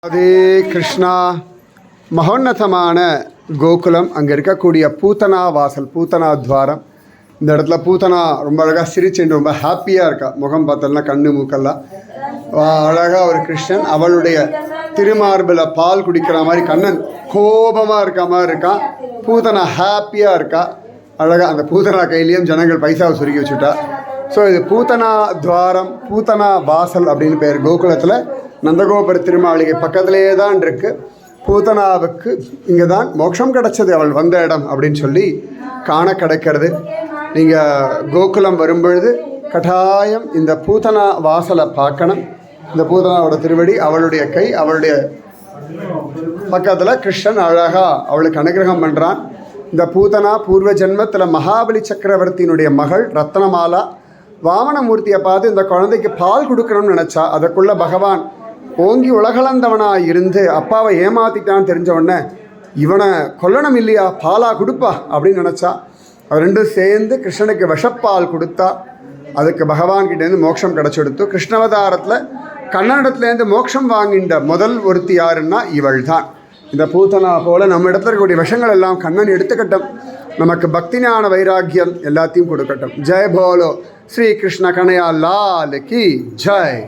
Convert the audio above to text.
அதே கிருஷ்ணா மகோன்னதமான கோகுலம். அங்கே இருக்கக்கூடிய பூத்தனா வாசல், பூத்தனா துவாரம். இந்த இடத்துல பூத்தனா ரொம்ப அழகாக சிரிச்சுட்டு ரொம்ப ஹாப்பியாக இருக்கா. முகம் பார்த்தோம்னா கண்ணு மூக்கெல்லாம் அழகாக ஒரு கிருஷ்ணன் அவளுடைய திருமார்பில் பால் குடிக்கிற மாதிரி, கண்ணன் கோபமாக இருக்க மாதிரி இருக்கான். பூத்தனா ஹாப்பியாக இருக்கா. அழகாக அந்த பூத்தனா கையிலையும் ஜனங்கள் பைசாவை சுருக்கி வச்சுட்டா. ஸோ இது பூத்தனா துவாரம், பூத்தனா வாசல் அப்படின்னு பேர். கோகுலத்தில் நந்தகோபுர திருமாளிகை பக்கத்திலே தான் இருக்குது. பூத்தனாவுக்கு இங்கே தான் மோட்சம் கிடச்சது, அவள் வந்த இடம் அப்படின்னு சொல்லி காண கிடைக்கிறது. நீங்கள் கோகுலம் வரும்பொழுது கட்டாயம் இந்த பூத்தனா வாசலை பார்க்கணும். இந்த பூத்தனாவோட திருவடி, அவளுடைய கை, அவளுடைய பக்கத்தில் கிருஷ்ணன் அழகாக அவளுக்கு அனுகிரகம் பண்ணுறான். இந்த பூத்தனா பூர்வ ஜென்மத்தில் மகாபலி சக்கரவர்த்தியினுடைய மகள் ரத்னமாலா வாமனமூர்த்தியை பார்த்து இந்த குழந்தைக்கு பால் கொடுக்கணும்னு நினச்சா. அதுக்குள்ளே பகவான் ஓங்கி உலகளந்தவனாக இருந்து அப்பாவை ஏமாற்றிட்டான்னு தெரிஞ்சவொடனே இவனை கொல்லணும் இல்லையா, பாலாக கொடுப்பா அப்படின்னு நினச்சா. அது ரெண்டும் சேர்ந்து கிருஷ்ணனுக்கு விஷப்பால் கொடுத்தா. அதுக்கு பகவான்கிட்டேருந்து மோட்சம் கிடச்செடுத்து. கிருஷ்ணவதாரத்தில் கண்ணனிடத்துலேருந்து மோட்சம் வாங்கின்ற முதல் ஒருத்தி யாருன்னா இவள் தான். இந்த பூத்தனா போல் நம்ம இடத்துல இருக்கக்கூடிய விஷங்கள் எல்லாம் கண்ணன் எடுத்துக்கட்டும். நமக்கு பக்தி ஞான வைராக்கியம் எல்லாத்தையும் கொடுக்கட்டும். ஜெய் போலோ ஸ்ரீ கிருஷ்ண கணையா லால் கி ஜெய்.